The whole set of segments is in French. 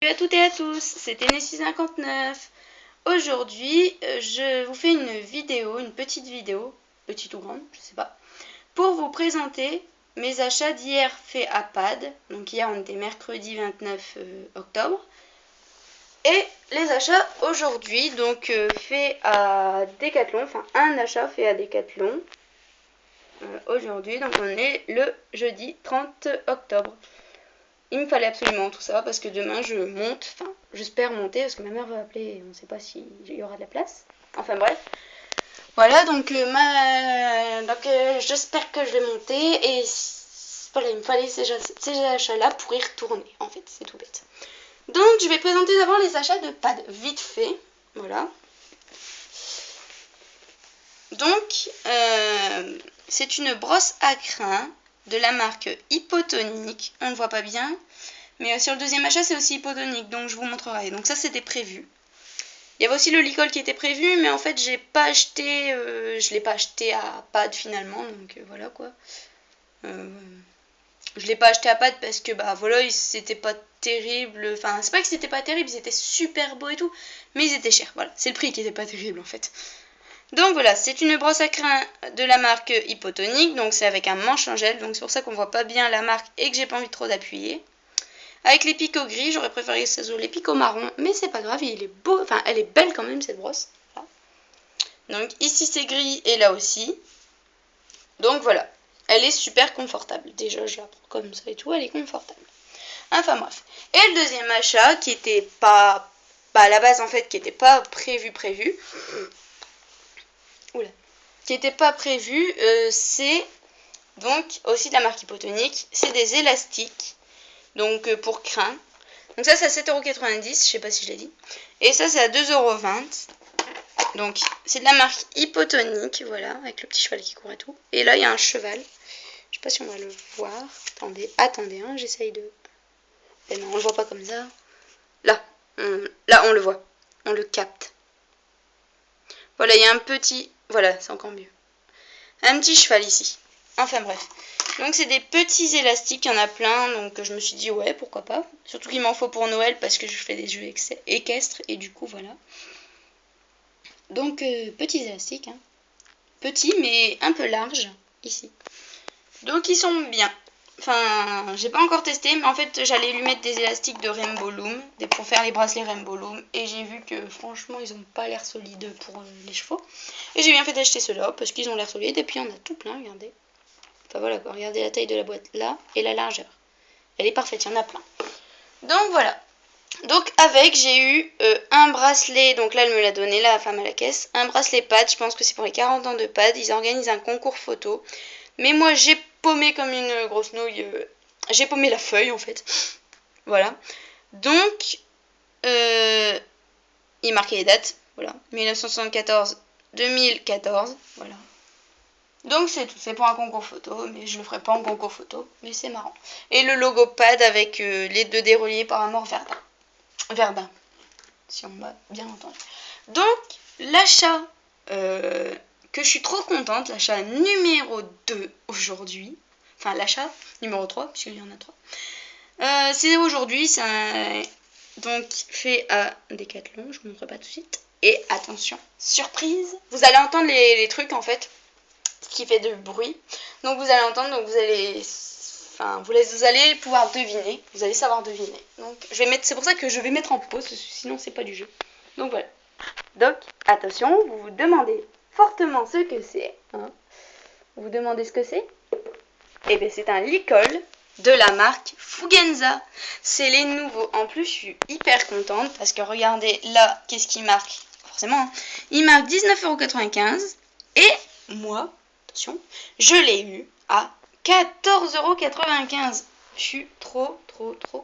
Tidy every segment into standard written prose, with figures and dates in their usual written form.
Salut à toutes et à tous, c'est Tennessee59. Aujourd'hui, je vous fais une vidéo, une petite vidéo, petite ou grande, je sais pas, pour vous présenter mes achats d'hier faits à PAD. Donc hier on était mercredi 29 octobre. Et les achats aujourd'hui, donc faits à Decathlon, enfin un achat fait à Decathlon. Aujourd'hui, donc on est le jeudi 30 octobre. Il me fallait absolument tout ça parce que demain je monte, enfin j'espère monter parce que ma mère va appeler et on ne sait pas s'il y aura de la place. Enfin bref. Voilà, donc, j'espère que je vais monter et voilà, il me fallait ces achats-là pour y retourner. En fait, c'est tout bête. Donc je vais présenter d'abord les achats de pad vite fait. Voilà. Donc c'est une brosse à crin de la marque Hypotonique. On ne voit pas bien. Mais sur le deuxième achat, c'est aussi hypotonique, donc je vous montrerai. Donc ça, c'était prévu. Il y avait aussi le Licol qui était prévu, mais en fait, je l'ai pas acheté à Pad finalement, donc voilà quoi. Je l'ai pas acheté à Pad parce que bah voilà, c'était pas terrible. Enfin, c'est pas que c'était pas terrible, ils étaient super beaux et tout, mais ils étaient chers. Voilà, c'est le prix qui était pas terrible en fait. Donc voilà, c'est une brosse à crin de la marque Hypotonique, donc c'est avec un manche en gel, donc c'est pour ça qu'on voit pas bien la marque et que j'ai pas envie trop d'appuyer. Avec les picots gris, j'aurais préféré que ça soit les picots marron, mais c'est pas grave, il est beau, enfin elle est belle quand même cette brosse. Voilà. Donc ici c'est gris et là aussi. Donc voilà, elle est super confortable. Déjà je la prends comme ça et tout, elle est confortable. Enfin bref. Et le deuxième achat qui était pas à la base en fait, qui était pas prévu. Oula. Qui était pas prévu, c'est donc aussi de la marque Hypotonique, c'est des élastiques. Donc pour crin. Donc ça c'est à 7,90€, je sais pas si je l'ai dit. Et ça c'est à 2,20€. Donc c'est de la marque Hypotonique, voilà, avec le petit cheval qui court et tout. Et là il y a un cheval. Je sais pas si on va le voir. Attendez, hein, j'essaye de... Eh non, on le voit pas comme ça. Là, on le voit. On le capte. Voilà, il y a un petit... Voilà, c'est encore mieux. Un petit cheval ici. Enfin bref. Donc c'est des petits élastiques, il y en a plein, donc je me suis dit ouais, pourquoi pas. Surtout qu'il m'en faut pour Noël parce que je fais des jeux équestres et du coup voilà. Donc petits élastiques, hein. Petits mais un peu larges ici. Donc ils sont bien. Enfin, j'ai pas encore testé, mais en fait j'allais lui mettre des élastiques de Rainbow Loom pour faire les bracelets Rainbow Loom. Et j'ai vu que franchement ils ont pas l'air solides pour les chevaux. Et j'ai bien fait d'acheter ceux-là parce qu'ils ont l'air solides. Et puis il y en a tout plein, regardez. Enfin voilà, regardez la taille de la boîte là et la largeur. Elle est parfaite, il y en a plein. Donc voilà. Donc avec, j'ai eu un bracelet, donc là elle me l'a donné, la femme à la caisse. Un bracelet pad, je pense que c'est pour les 40 ans de pad. Ils organisent un concours photo. Mais moi j'ai paumé comme une grosse nouille. J'ai paumé la feuille en fait. Voilà. Donc, il marquait les dates. Voilà. 1974-2014. Voilà. Donc c'est tout, c'est pour un concours photo, mais je le ferai pas en concours photo, mais c'est marrant. Et le logo pad avec les 2D reliés par un mort Verdun. Verdun, si on m'a bien entendu. Donc l'achat que je suis trop contente, l'achat numéro 2 aujourd'hui, enfin l'achat numéro 3, puisqu'il y en a 3. C'est aujourd'hui, c'est donc fait à Decathlon, je vous montre pas tout de suite. Et attention, surprise, vous allez entendre les trucs en fait qui fait de bruit. Donc vous allez entendre, donc vous allez pouvoir deviner, vous allez savoir deviner. Donc c'est pour ça que je vais mettre en pause, sinon c'est pas du jeu. Donc voilà. Donc attention, vous vous demandez fortement ce que c'est. Hein. Vous vous demandez ce que c'est? Et bien c'est un Licol de la marque Fugenza. C'est les nouveaux. En plus je suis hyper contente parce que regardez là, qu'est-ce qui marque? Forcément, hein. Il marque 19,95€ et moi, attention, je l'ai eu à 14,95€. Je suis trop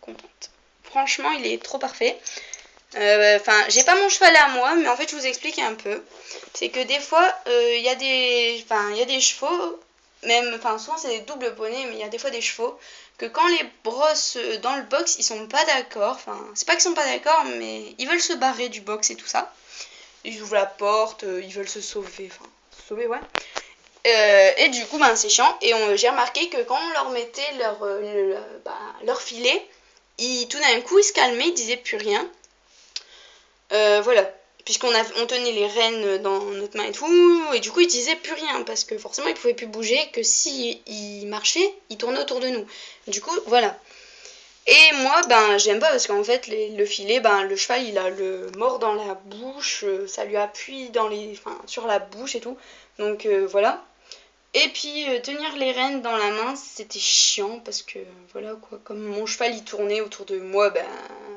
contente. Franchement, il est trop parfait. Enfin, j'ai pas mon cheval à moi, mais en fait, je vous explique un peu. C'est que des fois, il y a des chevaux, même, enfin, souvent c'est des doubles poneys, mais il y a des fois des chevaux que quand les brosses dans le box, ils sont pas d'accord. Enfin, c'est pas qu'ils sont pas d'accord, mais ils veulent se barrer du box et tout ça. Ils ouvrent la porte, ils veulent se sauver. Enfin, se sauver, ouais. Et du coup, ben, c'est chiant. Et j'ai remarqué que quand on leur mettait leur filet, tout d'un coup, il se calmait, il disait plus rien. Voilà. On tenait les rênes dans notre main et tout, et du coup il disait plus rien, parce que forcément il pouvait plus bouger, que si il marchait, il tournait autour de nous. Du coup, voilà. Et moi, ben, j'aime pas, parce qu'en fait, le filet, ben, le cheval, il a le mord dans la bouche, ça lui appuie sur la bouche et tout. Donc, voilà. Et puis, tenir les rênes dans la main, c'était chiant, parce que, voilà, quoi, comme mon cheval, il tournait autour de moi, ben,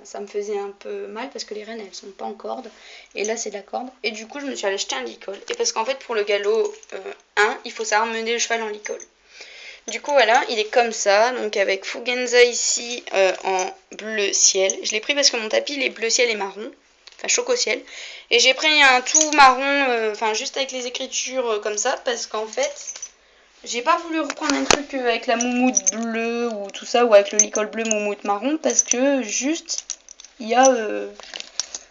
ça me faisait un peu mal, parce que les rênes, elles sont pas en corde. Et là, c'est de la corde. Et du coup, je me suis allée acheter un licol. Et parce qu'en fait, pour le galop 1, il faut savoir mener le cheval en licol. Du coup, voilà, il est comme ça, donc avec Fugenza ici en bleu ciel. Je l'ai pris parce que mon tapis, il est bleu ciel et marron, enfin choco ciel. Et j'ai pris un tout marron, enfin juste avec les écritures comme ça, parce qu'en fait, j'ai pas voulu reprendre un truc avec la moumoute bleue ou tout ça, ou avec le licol bleu moumoute marron, parce que juste, il y a...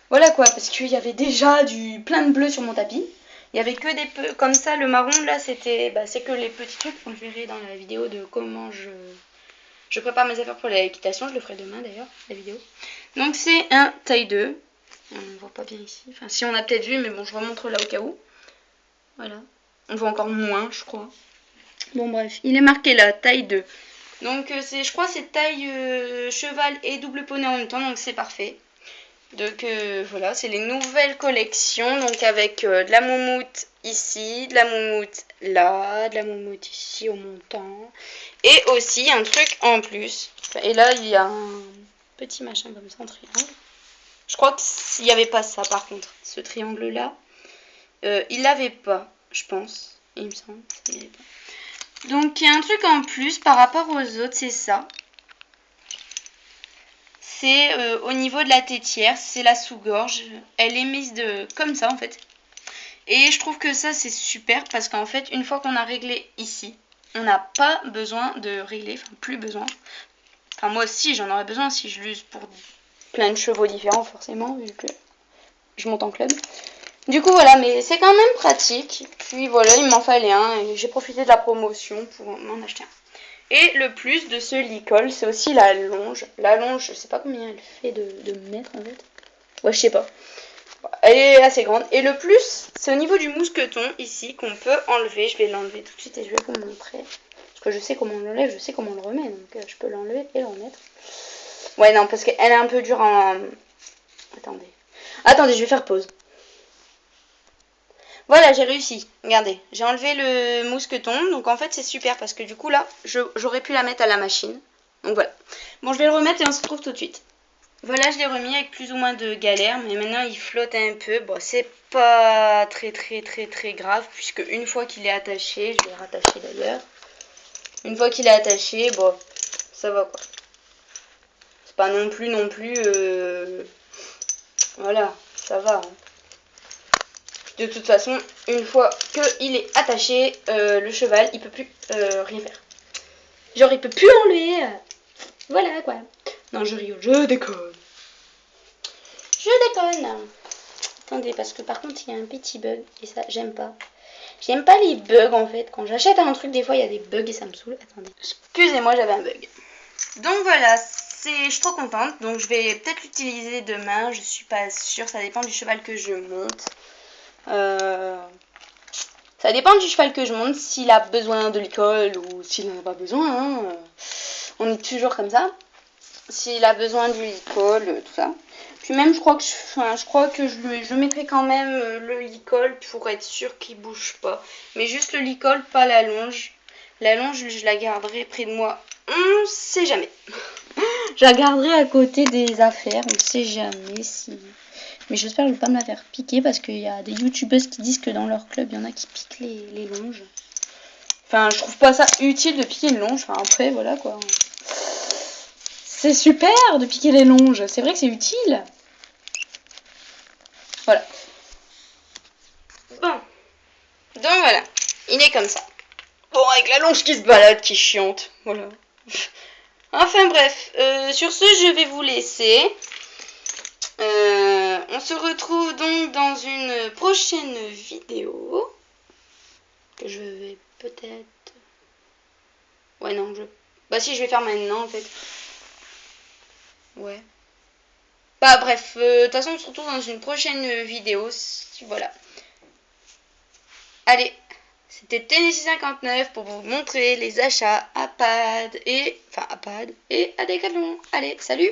voilà quoi, parce qu'il y avait déjà plein de bleu sur mon tapis. Il y avait que des peu comme ça. Le marron là, c'était c'est que les petits trucs. On le verrait dans la vidéo de comment je prépare mes affaires pour l'équitation. Je le ferai demain d'ailleurs, la vidéo. Donc c'est un taille 2. On ne voit pas bien ici. Enfin si, on a peut-être vu, mais bon, je remontre là au cas où. Voilà. On voit encore moins, je crois. Bon bref, il est marqué là, taille 2. Donc je crois c'est taille cheval et double poney en même temps, donc c'est parfait. Donc voilà, c'est les nouvelles collections, donc avec de la moumoute ici, de la moumoute là, de la moumoute ici au montant, et aussi un truc en plus. Et là, il y a un petit machin comme ça en triangle. Je crois qu'il n'y avait pas ça par contre, ce triangle-là. Il l'avait pas, je pense, il me semble. Il avait pas. Donc il y a un truc en plus par rapport aux autres, c'est ça. C'est au niveau de la tétière, c'est la sous-gorge. Elle est mise comme ça en fait. Et je trouve que ça c'est super parce qu'en fait une fois qu'on a réglé ici, on n'a pas besoin de régler, enfin plus besoin. Enfin moi aussi j'en aurais besoin si je l'use pour plein de chevaux différents forcément vu que je monte en club. Du coup voilà, mais c'est quand même pratique. Puis voilà, il m'en fallait un et j'ai profité de la promotion pour m'en acheter un. Et le plus de ce licol, c'est aussi la longe. La longe, je sais pas combien elle fait de mètres en fait. Ouais, je sais pas. Elle est assez grande. Et le plus, c'est au niveau du mousqueton ici qu'on peut enlever. Je vais l'enlever tout de suite et je vais vous montrer. Parce que je sais comment on l'enlève, je sais comment on le remet. Donc je peux l'enlever et le remettre. Ouais, non, parce qu'elle est un peu dure en... Attendez. Attendez, je vais faire pause. Voilà, j'ai réussi. Regardez, j'ai enlevé le mousqueton. Donc en fait, c'est super parce que du coup, là, j'aurais pu la mettre à la machine. Donc voilà. Bon, je vais le remettre et on se retrouve tout de suite. Voilà, je l'ai remis avec plus ou moins de galère. Mais maintenant, il flotte un peu. Bon, c'est pas très grave. Puisque une fois qu'il est attaché, je vais le rattacher d'ailleurs. Une fois qu'il est attaché, bon, ça va quoi. C'est pas non plus... Voilà, ça va. Hein. De toute façon, une fois qu'il est attaché, le cheval, il peut plus rien faire. Genre, il peut plus enlever. Voilà, quoi. Non, je rigole, je déconne. Je déconne. Attendez, parce que par contre, il y a un petit bug. Et ça, j'aime pas. J'aime pas les bugs, en fait. Quand j'achète un truc, des fois, il y a des bugs et ça me saoule. Attendez. Excusez-moi, j'avais un bug. Donc, voilà. Je suis trop contente. Donc, je vais peut-être l'utiliser demain. Je suis pas sûre. Ça dépend du cheval que je monte. Ça dépend du cheval que je monte, s'il a besoin de l'école ou s'il n'en a pas besoin. Hein. On est toujours comme ça. S'il a besoin du licol, tout ça. Puis même, je crois que je mettrai quand même le licol pour être sûr qu'il bouge pas. Mais juste le licol, pas la longe. La longe, je la garderai près de moi. On sait jamais. Je la garderai à côté des affaires. On sait jamais si... Mais j'espère que je ne vais pas me la faire piquer parce qu'il y a des youtubeuses qui disent que dans leur club, il y en a qui piquent les longes. Enfin, je trouve pas ça utile de piquer une longe. Enfin, après, voilà quoi. C'est super de piquer les longes. C'est vrai que c'est utile. Voilà. Bon. Donc voilà. Il est comme ça. Bon, avec la longe qui se balade, qui est chiante. Voilà. Enfin bref. Sur ce, je vais vous laisser. On se retrouve donc dans une prochaine vidéo. Que je vais peut-être... Ouais, non, bah si, je vais faire maintenant, en fait. Ouais. Bah bref, de toute façon on se retrouve dans une prochaine vidéo. Voilà. Allez, c'était Tennessee 59 pour vous montrer les achats à Pad et à Decathlon. Allez, salut!